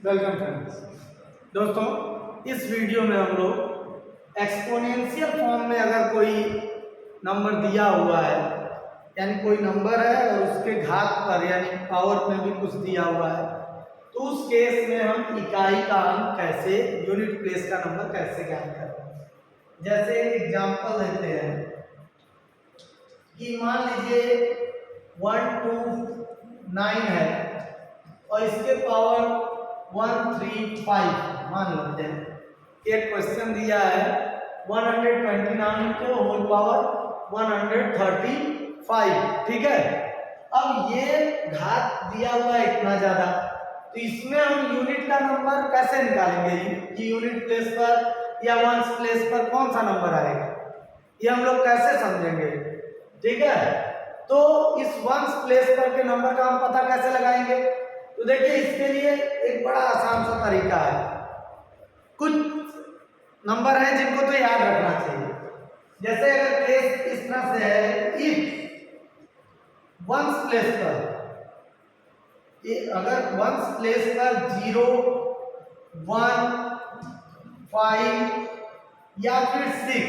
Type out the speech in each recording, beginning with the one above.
Welcome friends. दोस्तों, इस video में हम लोग एक्सपोनेंशियल फॉर्म में अगर कोई नंबर दिया हुआ है, यानी कोई नंबर है और उसके घात पर यानी पावर में भी कुछ दिया हुआ है, तो उस केस में हम इकाई का अंक कैसे, यूनिट प्लेस का नंबर कैसे ज्ञात करें। जैसे एग्जांपल देते हैं कि मान लीजिए 129 है और इसके पावर 135 मान लेते हैं। एक क्वेश्चन दिया है 129 के होल पावर 135, ठीक है। अब ये घात दिया हुआ है इतना ज्यादा, तो इसमें हम यूनिट का नंबर कैसे निकालेंगे कि यूनिट प्लेस पर या वंस प्लेस पर कौन सा नंबर आएगा, ये हम लोग कैसे समझेंगे, ठीक है। तो इस वंस प्लेस पर के नंबर का हम पता कैसे लगाएंगे, तो देखिए इसके लिए एक बड़ा आसान सा तरीका है। कुछ नंबर हैं जिनको तो याद रखना चाहिए। जैसे अगर केस इस तरह से है, इफ वंस प्लेस पर, अगर वंस प्लेस पर 0, 1, 5 या फिर 6,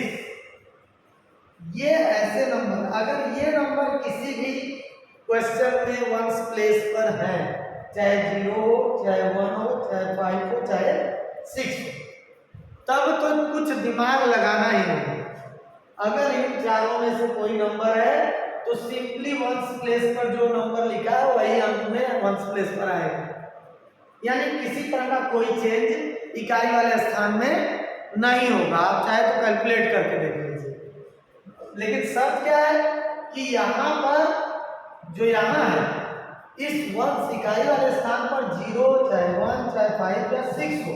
ये ऐसे नंबर, अगर ये नंबर किसी भी क्वेश्चन में वंस प्लेस पर है, चाहे 0 हो, चाहे 1 हो, चाहे 5 हो, चाहे 6 हो, तब तो कुछ दिमाग लगाना ही नहीं। अगर इन चारों में से कोई नंबर है तो सिंपली वंस प्लेस पर जो नंबर लिखा है वही अंक में वंस प्लेस पर आएगा, यानी किसी तरह का कोई चेंज इकाई वाले स्थान में नहीं होगा। आप चाहे तो कैलकुलेट करके देख लीजिए, लेकिन शर्त क्या है कि यहाँ पर जो यहाँ है इस वंश इकाई वाले स्थान पर 0, चाहे 1, चाहे 5 या 6 हो,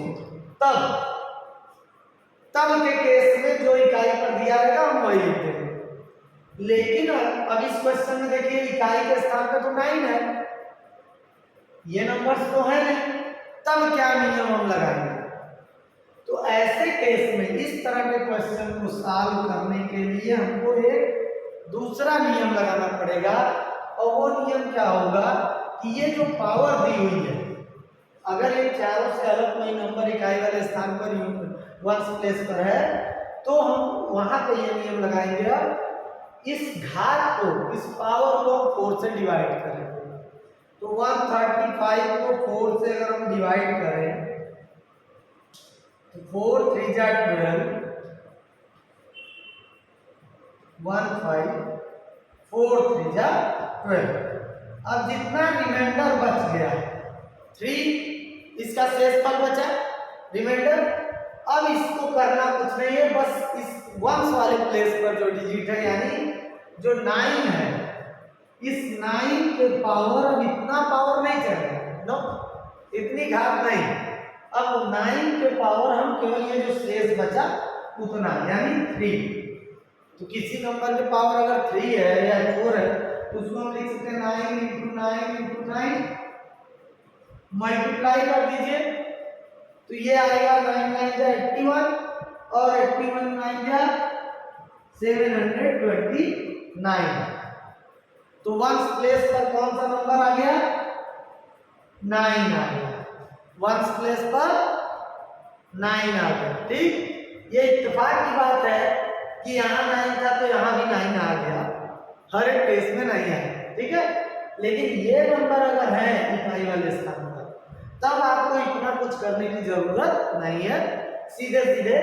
तब के केस में जो इकाई पर दिया रहेगा हम वही लिख देंगे। लेकिन अब इस क्वेश्चन में देखिए इकाई के स्थान पर तो 9 है, ये नंबर्स तो है नहीं, तब क्या नियम हम लगाएंगे। तो ऐसे केस में इस तरह के क्वेश्चन को सॉल्व करने के लिए हमको एक दूसरा नियम लगाना पड़ेगा, और वो नियम क्या होगा कि ये जो पावर दी हुई है, अगर ये चारों से अलग कोई नंबर इकाई वाले स्थान पर वंस प्लेस पर है, तो हम वहां पे ये नियम लगाएंगे, अब इस घात को, इस पावर को 4 से डिवाइड करेंगे। तो 135 को 4 से अगर हम डिवाइड करें तो 4 3 जा 12, 1 5, 4 3 जा 12। अब जितना रिमाइंडर बच गया 3, इसका शेष पद बचा रिमाइंडर। अब इसको करना कुछ नहीं है, बस इस वंस वाले प्लेस पर जो डिजिट है यानी जो 9 है, इस 9 के पावर, अब इतना पावर नहीं चढ़ेगा, नो, इतनी घात नहीं। अब 9 के पावर हम केवल ये जो शेष बचा उतना यानी 3। तो किसी नंबर के पावर अगर 3 है या 4 है तो उसको हम लिख सकते हैं 9 × 9 × 9, मल्टीप्लाई कर दीजिए तो ये आएगा 9 9 जा 81 और 81 9 जा 729। तो वंस प्लेस पर कौन सा नंबर आ गया, 9 आ गया, वंस प्लेस पर 9 आ गया, ठीक। ये इत्तेफाक की बात है कि यहाँ 9 था तो यहाँ भी 9 आ गया, हर एक केस में 9 आया, ठीक है। लेकिन ये नंबर अगर है इकाई वाले स्थान पर, तब आपको इतना कुछ करने की जरूरत नहीं है, सीधे सीधे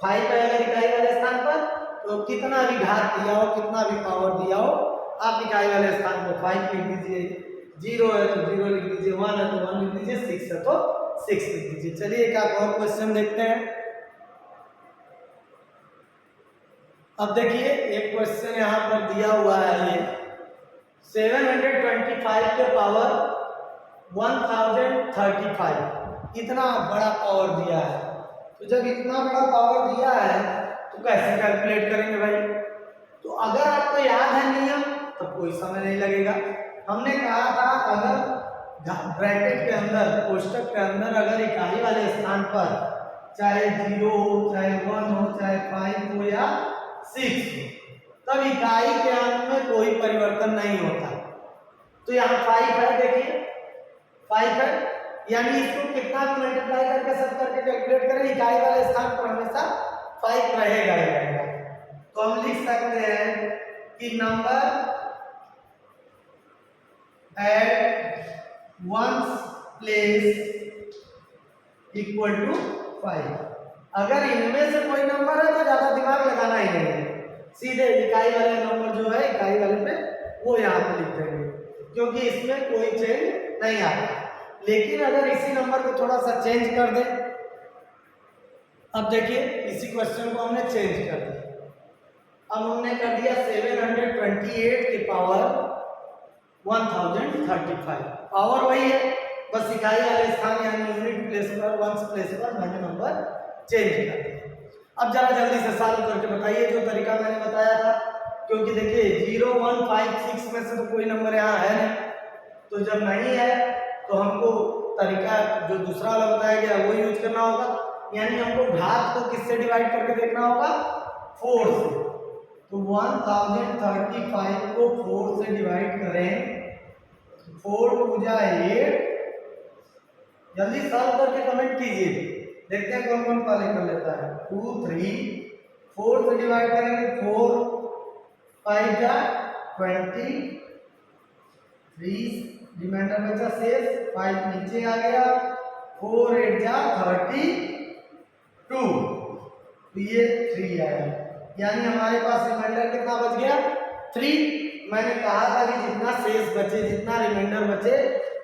5 है अगर इकाई वाले स्थान पर, तो कितना भी घात दिया हो, कितना भी पावर दिया हो, आप इकाई वाले स्थान पर 5 लिख दीजिए, 0 है तो 0 लिख दीजिए, 1 है तो 1 लिख दीजिए, 6 है तो 6 लिख दीजिए। चलिए एक और क्वेश्चन देखते हैं। अब देखिए एक क्वेश्चन यहाँ पर दिया हुआ है, ये 725 के पावर 1035, इतना बड़ा पावर दिया है। तो जब इतना बड़ा पावर दिया है तो कैसे कैलकुलेट करेंगे भाई। तो अगर आपको याद है नियम तो कोई समय नहीं लगेगा। हमने कहा था अगर ब्रैकेट के अंदर, कोष्टक के अंदर अगर इकाई वाले स्थान पर चाहे 0 हो, चाहे 1 हो, चाहे 5 हो या 6 हो, तब इकाई के अंक में कोई परिवर्तन नहीं होता। तो यहाँ 5 है, देखिए 5 है, यानी इसको कितना मल्टीप्लाई करके सब करके कैलकुलेट करें, इकाई वाले स्थान पर हमेशा 5 रहेगा ही रहेगा। तो हम लिख सकते हैं कि number eight ones place equal to 5। अगर इनमें से कोई नंबर है तो ज्यादा दिमाग लगाना ही नहीं है, सीधे इकाई वाले नंबर जो है इकाई वाले पे वो यहाँ पे लिख देंगे, क्योंकि इसमें कोई चेंज नहीं आता। लेकिन अगर इसी नंबर को थोड़ा सा चेंज कर दें, अब देखिए इसी क्वेश्चन को हमने चेंज कर दिया, अब हमने कर दिया 728 की पावर 1035, पावर वही है, बस इकाई वाले स्थान यानी यूनिट प्लेस पर वंस प्लेस पर मैंने नंबर चेंज कर दिया। अब जरा जल्दी से सॉल्व करके बताइए जो तरीका मैंने बताया था, क्योंकि देखिए 0 1 5 6 में से तो कोई नंबर यहाँ है नहीं, तो जब नहीं है तो हमको तरीका जो दूसरा वाला बताया गया वो यूज करना होगा, यानी हमको घात को किससे डिवाइड करके देखना होगा, 4 से। तो 1035 को 4 से डिवाइड करें, 4 2 जा 8, जल्दी सॉल्व करके कमेंट कीजिए, देखते हैं कौन कौन पहले कर लेता है। 2 3 4 से डिवाइड करेंगे, 4 5 जा 20, 3 रिमाइंडर बचा शेष, 5 नीचे आ गया, 4 8 जा 32, तो ये 3 आया, यानी हमारे पास रिमाइंडर कितना बच गया, 3। मैंने कहा था कि जितना शेष बचे, जितना रिमाइंडर बचे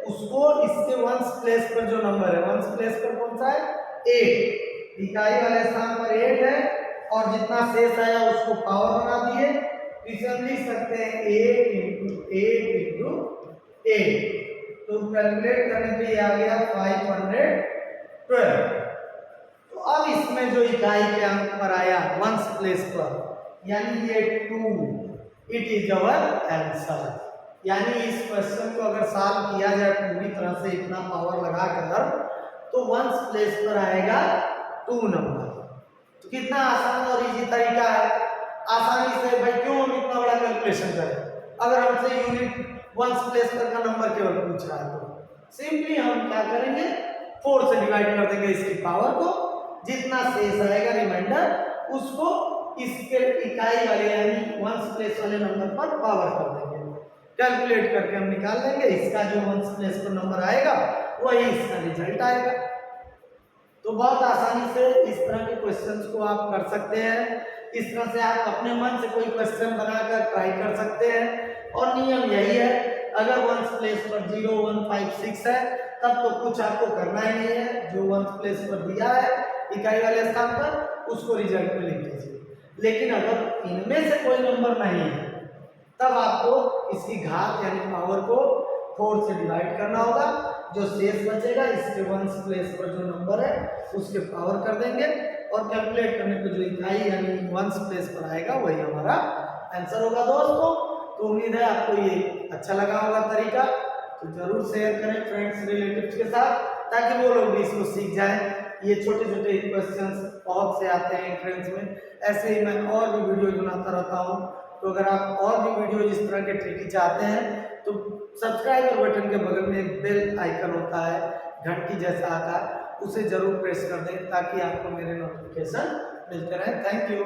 उसको इसके वंस प्लेस पर जो नंबर है, वंस प्लेस पर कौन सा है, 8, इकाई वाले स्थान पर 8 है, और जितना शेष आया उसको पावर बना दिए, इसे हम लिख सकते हैं 8 × 8 × 8, तो कैलकुलेट करने पे ये आ गया 512। तो अब इसमें जो इकाई के अंक पर आया वंस प्लेस पर, यानी ये 2, इट इज अवर आंसर। यानी इस क्वेश्चन को अगर सॉल्व किया जाए पूरी तरह से इतना पावर लगाकर, तो वंस प्लेस पर आएगा 2 नंबर। तो कितना आसान और इजी तरीका है, आसानी से भाई क्यों हम इतना बड़ा कैलकुलेशन करें, अगर हमसे यूनिट वंस प्लेस पर का नंबर केवल पूछ रहा है तो सिंपली हम क्या करेंगे, 4 से डिवाइड कर देंगे इसकी पावर को, जितना शेष आएगा रिमाइंडर उसको इसके इकाई वाले यानी वंस प्लेस वाले नंबर पर पावर कर देंगे, कैलकुलेट करके हम निकाल लेंगे, इसका जो वंस प्लेस पर नंबर आएगा वही इसका रिजल्ट आएगा। तो बहुत आसानी से इस तरह के क्वेश्चंस को आप कर सकते हैं, इस तरह से आप अपने मन से कोई क्वेश्चन बनाकर ट्राई कर सकते हैं, और नियम यही है, अगर वंस प्लेस पर 0 1 5 6 है तब तो कुछ आपको करना ही नहीं है, जो वंस प्लेस पर दिया है इकाई वाले स्थान पर उसको रिजल्ट में लिख दीजिए। लेकिन अगर इनमें से कोई नंबर नहीं है तब आपको इसकी घात यानी पावर को 4 से डिवाइड करना होगा, जो शेष बचेगा इसके वंस प्लेस पर जो नंबर है उसके पावर कर देंगे, और कैलकुलेट करने पे जो इकाई यानी वंस प्लेस पर आएगा वही हमारा आंसर होगा दोस्तों। तो उम्मीद है आपको ये अच्छा लगा होगा तरीका, तो जरूर शेयर करें फ्रेंड्स रिलेटिव्स के साथ, ताकि वो लोग भी इसको सीख जाएं। ये छोटे छोटे क्वेश्चंस बहुत से आते हैं एंट्रेंस में, ऐसे ही मैं और भी वीडियो बनाता रहता हूँ, तो अगर आप और भी वीडियो इस तरह के ट्रिकी चाहते हैं तो सब्सक्राइबर बटन के बगल में एक बेल आइकन होता है घंटी जैसा आकार, उसे जरूर प्रेस कर दें ताकि आपको मेरे नोटिफिकेशन मिलते रहे। Thank you.